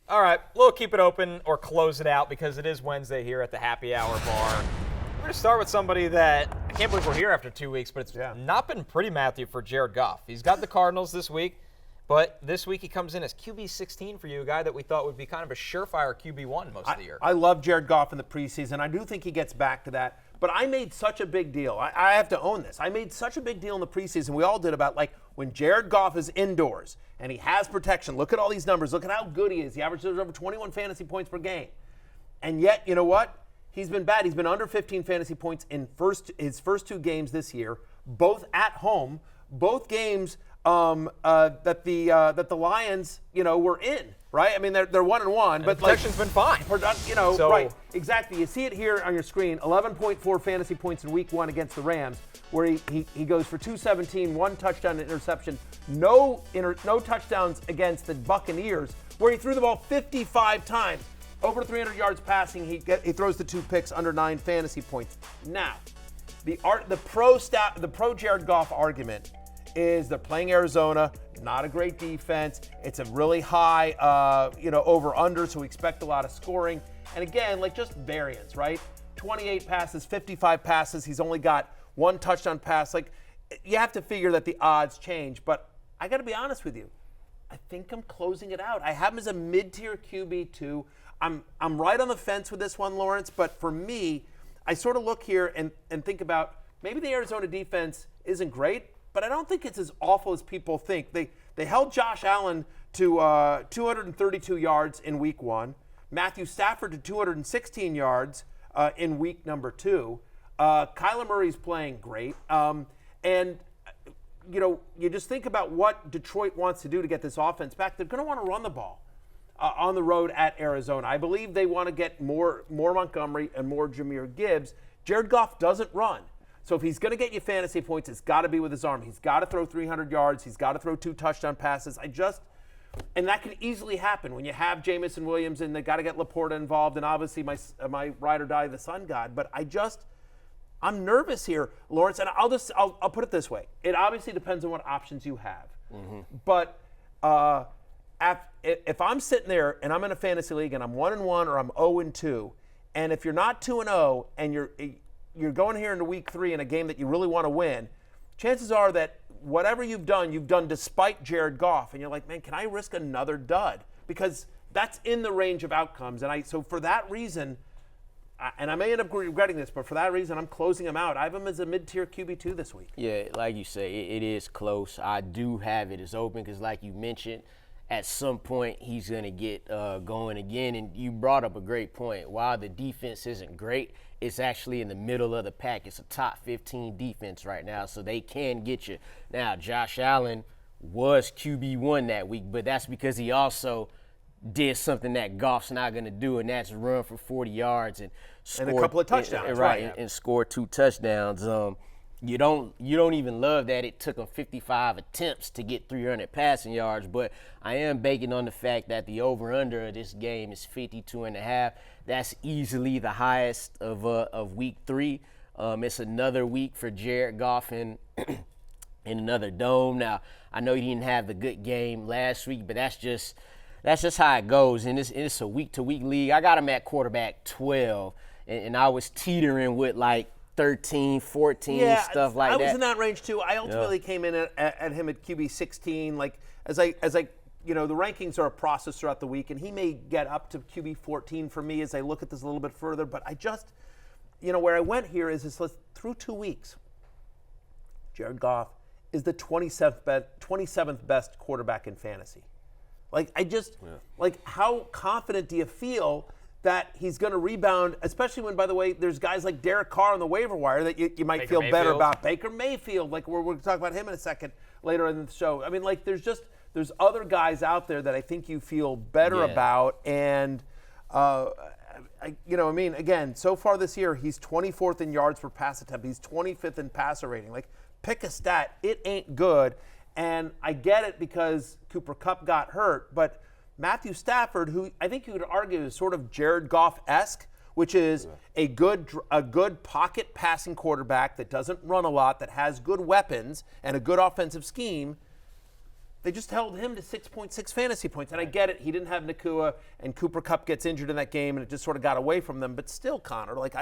All right, we'll keep it open or close it out because it is Wednesday here at the Happy Hour Bar. We're going to start with somebody that I can't believe we're here after 2 weeks, but it's not been pretty, Matthew, for Jared Goff. He's got the Cardinals this week, but this week he comes in as QB 16 for you, a guy that we thought would be kind of a surefire QB1 most of the year. I love Jared Goff in the preseason. I do think he gets back to that. But I made such a big deal. I have to own this. I made such a big deal in the preseason. We all did about, like, when Jared Goff is indoors and he has protection. Look at all these numbers. Look at how good he is. He averages over 21 fantasy points per game. And yet, you know what? He's been bad. He's been under 15 fantasy points in his first 2 games this year, both at home, both games that the Lions, were in. Right? I mean, they're 1-1, but protection's been fine. Right? Exactly. You see it here on your screen. 11.4 fantasy points in Week 1 against the Rams, where he goes for 217, 1 touchdown and interception. No touchdowns against the Buccaneers, where he threw the ball 55 times, over 300 yards passing. He throws the 2 picks, under 9 fantasy points. Now, the pro Jared Goff argument is they're playing Arizona, not a great defense. It's a really high, over-under, so we expect a lot of scoring. And again, just variance, right? 28 passes, 55 passes. He's only got 1 touchdown pass. You have to figure that the odds change. But I got to be honest with you. I think I'm closing it out. I have him as a mid-tier QB2. I'm right on the fence with this one, Lawrence. But for me, I sort of look here and think about maybe the Arizona defense isn't great, but I don't think it's as awful as people think. They held Josh Allen to 232 yards in Week 1. Matthew Stafford to 216 yards in Week number 2. Kyler Murray's playing great. And you just think about what Detroit wants to do to get this offense back. They're going to want to run the ball on the road at Arizona. I believe they want to get more Montgomery and more Zamir Gibbs. Jared Goff doesn't run. So if he's going to get you fantasy points, it's got to be with his arm. He's got to throw 300 yards. He's got to throw 2 touchdown passes. And that can easily happen when you have Jamison Williams and they got to get Laporta involved and obviously my ride or die, the sun god. But I'm nervous here, Lawrence, and I'll put it this way. It obviously depends on what options you have. Mm-hmm. But if I'm sitting there and I'm in a fantasy league and I'm 1-1 or I'm 0-2, and if you're not 2-0 and you're going here into Week 3 in a game that you really want to win, chances are that whatever you've done despite Jared Goff. And you're like, man, can I risk another dud? Because that's in the range of outcomes. And so for that reason, and I may end up regretting this, but for that reason, I'm closing him out. I have him as a mid-tier QB2 this week. Yeah, like you say, it is close. I do have it as open because, like you mentioned, at some point he's going to get going again. And you brought up a great point. While the defense isn't great, it's actually in the middle of the pack. It's a top 15 defense right now, so they can get you. Now, Josh Allen was QB1 that week, but that's because he also did something that Goff's not going to do, and that's run for 40 yards and score a couple of touchdowns, right? And score 2 touchdowns. You don't even love that it took him 55 attempts to get 300 passing yards, but I am banking on the fact that the over/under of this game is 52.5. That's easily the highest of Week 3. It's another week for Jared Goff in another dome. Now, I know he didn't have the good game last week, but that's just how it goes. And it's a week-to-week league. I got him at quarterback 12, and I was teetering with 13, 14, stuff like that. I was in that range too. I ultimately came in at him at QB 16. As I the rankings are a process throughout the week, and he may get up to QB 14 for me as I look at this a little bit further. But I just, where I went here is through 2 weeks, Jared Goff is the 27th best quarterback in fantasy. How confident do you feel that he's going to rebound, especially when, by the way, there's guys like Derek Carr on the waiver wire that you might feel better about. Baker Mayfield, we're going to talk about him in a second later in the show. I mean, there's other guys out there that I think you feel better about. And, again, so far this year, he's 24th in yards per pass attempt. He's 25th in passer rating. Pick a stat. It ain't good. And I get it because Cooper Kupp got hurt, but Matthew Stafford, who I think you could argue is sort of Jared Goff-esque, which is a good pocket passing quarterback that doesn't run a lot, that has good weapons and a good offensive scheme. they just held him to 6.6 fantasy points. And I get it. He didn't have Nakua, and Cooper Kupp gets injured in that game, and it just sort of got away from them. But still, Connor, like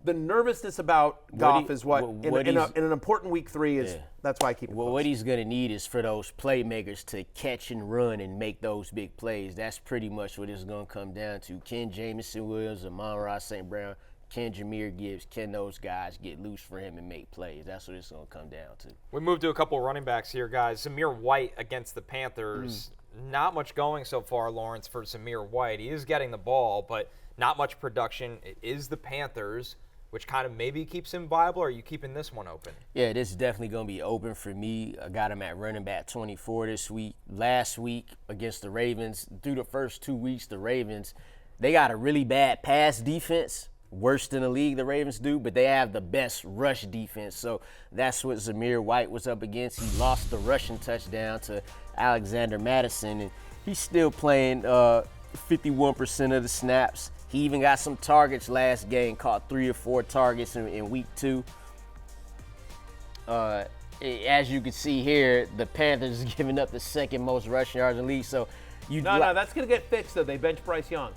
the nervousness about Goff is what in an important week 3 is. Yeah. That's why I keep it close. What he's going to need is for those playmakers to catch and run and make those big plays. That's pretty much what it's going to come down to. Can Jameson Williams, Amon-Ra St. Brown, can Zamir Gibbs, can those guys get loose for him and make plays? That's what it's going to come down to. We moved to a couple of running backs here, guys. Zamir White against the Panthers. Not much going so far, Lawrence, for Zamir White. He is getting the ball, but not much production. It is the Panthers, which kind of maybe keeps him viable, or are you keeping this one open? Yeah, this is definitely going to be open for me. I got him at running back 24 this week. Last week against the Ravens, through the first 2 weeks, the Ravens, they got a really bad pass defense. Worse than the league, the Ravens do, but they have the best rush defense. So that's what Zamir White was up against. He lost the rushing touchdown to Alexander Madison, and he's still playing 51% of the snaps. He even got some targets last game, caught 3 or 4 targets in week 2. As you can see here, the Panthers is giving up the second most rushing yards in the league. So no, that's going to get fixed, though. They bench Bryce Young.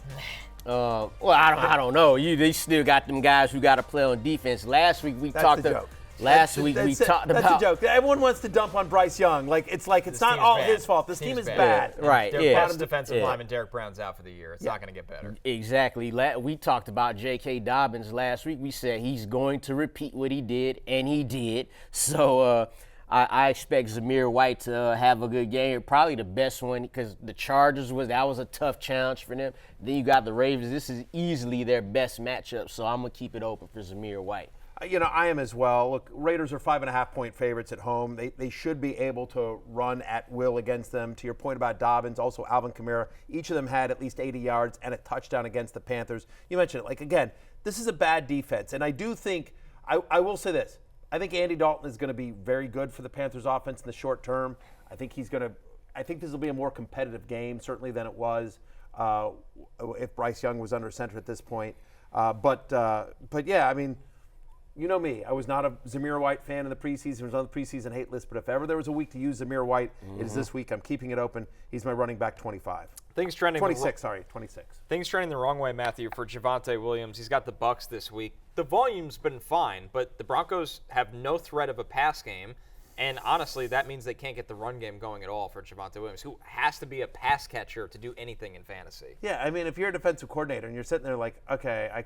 Well, I don't know. They still got them guys who got to play on defense. Last week we talked about. That's a joke. Everyone wants to dump on Bryce Young. It's not all his fault. This team is bad. Right. Their bottom defensive lineman, Derek Brown's out for the year. It's not going to get better. Exactly. We talked about J.K. Dobbins last week. We said he's going to repeat what he did, and he did. So I expect Zamir White to have a good game. Probably the best one, because the Chargers that was a tough challenge for them. Then you got the Ravens. This is easily their best matchup. So I'm gonna keep it open for Zamir White. I am as well. Look, Raiders are 5.5-point favorites at home. They should be able to run at will against them. To your point about Dobbins, also Alvin Kamara, each of them had at least 80 yards and a touchdown against the Panthers. You mentioned it. Again, this is a bad defense. And I do think, I will say this, I think Andy Dalton is going to be very good for the Panthers offense in the short term. I think this will be a more competitive game, certainly, than it was if Bryce Young was under center at this point. But yeah, I mean, you know me. I was not a Zamir White fan in the preseason. He was on the preseason hate list. But if ever there was a week to use Zamir White, it is this week. I'm keeping it open. He's my running back 25. Things trending 26. Things trending the wrong way, Matthew, for Javonte Williams. He's got the Bucs this week. The volume's been fine, but the Broncos have no threat of a pass game. And honestly, that means they can't get the run game going at all for Javonte Williams, who has to be a pass catcher to do anything in fantasy. Yeah, I mean, if you're a defensive coordinator and you're sitting there like, okay, I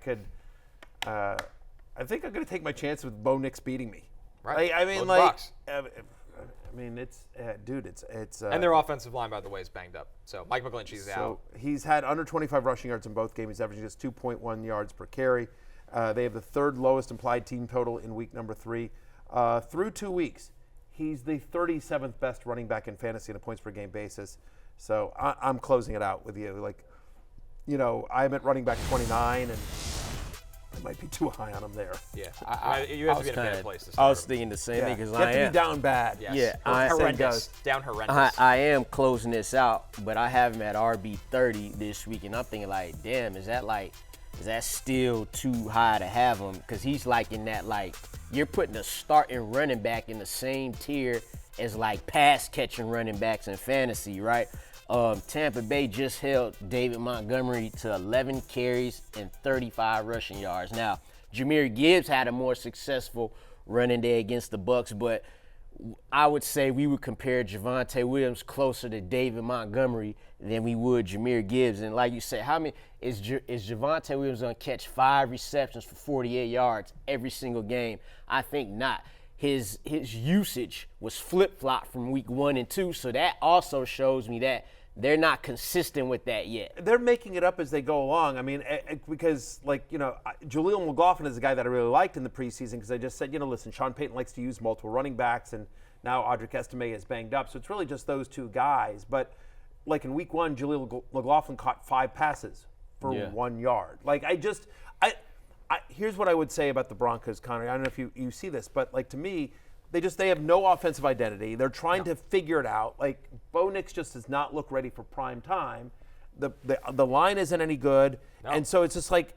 think I'm going to take my chance with Bo Nix beating me. Right. It's and their offensive line, by the way, is banged up. So Mike McGlinchey's out. He's had under 25 rushing yards in both games. He's averaging just 2.1 yards per carry. They have the third lowest implied team total in week number 3. Through 2 weeks, he's the 37th best running back in fantasy on a points per game basis. So I'm closing it out with you. I'm at running back 29, and it might be too high on him there. Yeah, you have to be in a bad place to start. I was thinking the same thing, because you have to be down bad. Yes. Yeah, horrendous. Down horrendous. I am closing this out, but I have him at RB 30 this week, and I'm thinking damn, is that still too high to have him? Because he's in that you're putting a starting running back in the same tier as pass catching running backs in fantasy, right? Tampa Bay just held David Montgomery to 11 carries and 35 rushing yards. Now, Zamir Gibbs had a more successful running day against the Bucs, but I would say we would compare Javonte Williams closer to David Montgomery than we would Zamir Gibbs. And like you said, how many is Javonte Williams going to catch 5 receptions for 48 yards every single game? I think not. His usage was flip-flop from week 1 and 2, so that also shows me that they're not consistent with that yet. They're making it up as they go along. I mean, because, Jaleel McLaughlin is a guy that I really liked in the preseason, because I just said, listen, Sean Payton likes to use multiple running backs, and now Audric Estime is banged up. So it's really just those 2 guys. But, in week 1, Jaleel McLaughlin caught 5 passes for 1 yard. Here's what I would say about the Broncos, Connor. I don't know if you see this, but, to me, they have no offensive identity. They're trying to figure it out. Bo Nix just does not look ready for prime time. The line isn't any good. No. And so it's just like,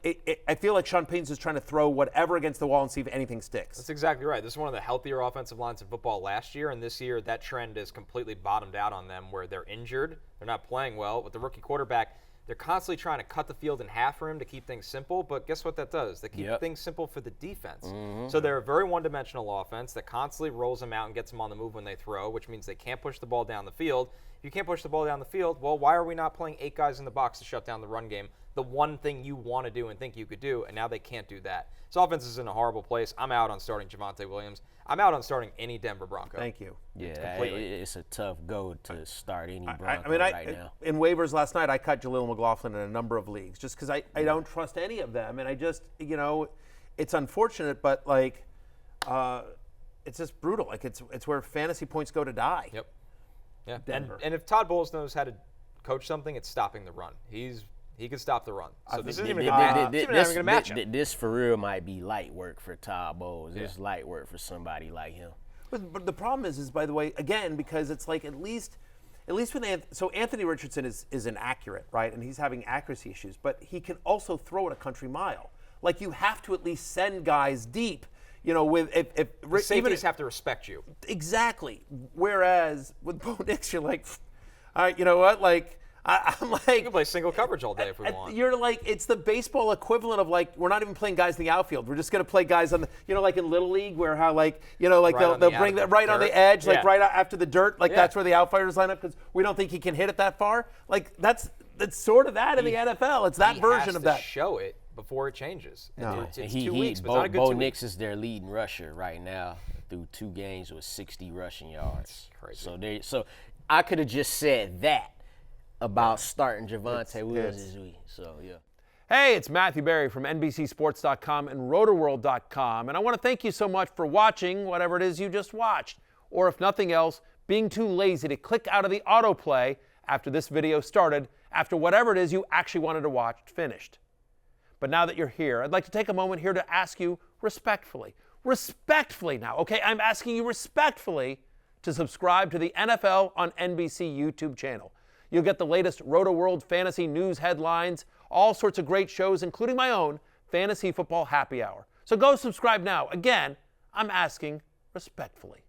I feel like Sean Payton's just trying to throw whatever against the wall and see if anything sticks. That's exactly right. This is one of the healthier offensive lines in football last year, and this year that trend is completely bottomed out on them where they're injured, they're not playing well. With the rookie quarterback, they're constantly trying to cut the field in half for him to keep things simple, but guess what that does? They keep things simple for the defense. So they're a very one-dimensional offense that constantly rolls them out and gets them on the move when they throw, which means they can't push the ball down the field. If you can't push the ball down the field, well, why are we not playing 8 guys in the box to shut down the run game? The one thing you want to do and think you could do, and now they can't do that. This offense is in a horrible place. I'm out on starting Javonte Williams. I'm out on starting any Denver Bronco. Thank you. Yeah, it's a tough go to start any Bronco right now. In waivers last night, I cut Jaleel McLaughlin in a number of leagues just because I don't trust any of them. And I just, it's unfortunate, but like, it's just brutal. Like it's where fantasy points go to die. Yep. Yeah. Denver. And if Todd Bowles knows how to coach something, it's stopping the run. He can stop the run. So this isn't even a good matchup. This for real might be light work for Todd Bowles. This is light work for somebody like him. But the problem is by the way, again, because it's like at least with Anthony Richardson is inaccurate, right? And he's having accuracy issues, but he can also throw it a country mile. Like you have to at least send guys deep. With if safeties have to respect you. Exactly. Whereas with Bo Nix, you're like, all right, you know what? Like I'm like, we can play single coverage all day if we want. You're like, it's the baseball equivalent of like, we're not even playing guys in the outfield. We're just going to play guys on the, like in Little League where how like, like right they'll bring that right on the edge, like right after the dirt, like that's where the outfielders line up because we don't think he can hit it that far. Like that's sort of that in the NFL. It's that version of that. Show it before it changes. No. It's 2 weeks, but not a good 2 weeks. Bo Nix is their leading rusher right now through 2 games with 60 rushing yards. That's crazy. So I could have just said that about starting Javonte Williams this week. So, yeah. Hey, it's Matthew Berry from NBCSports.com and RotoWorld.com, and I want to thank you so much for watching whatever it is you just watched, or if nothing else, being too lazy to click out of the autoplay after this video started, after whatever it is you actually wanted to watch finished. But now that you're here, I'd like to take a moment here to ask you respectfully now, okay? I'm asking you respectfully to subscribe to the NFL on NBC YouTube channel. You'll get the latest Roto-World fantasy news headlines, all sorts of great shows, including my own Fantasy Football Happy Hour. So go subscribe now. Again, I'm asking respectfully.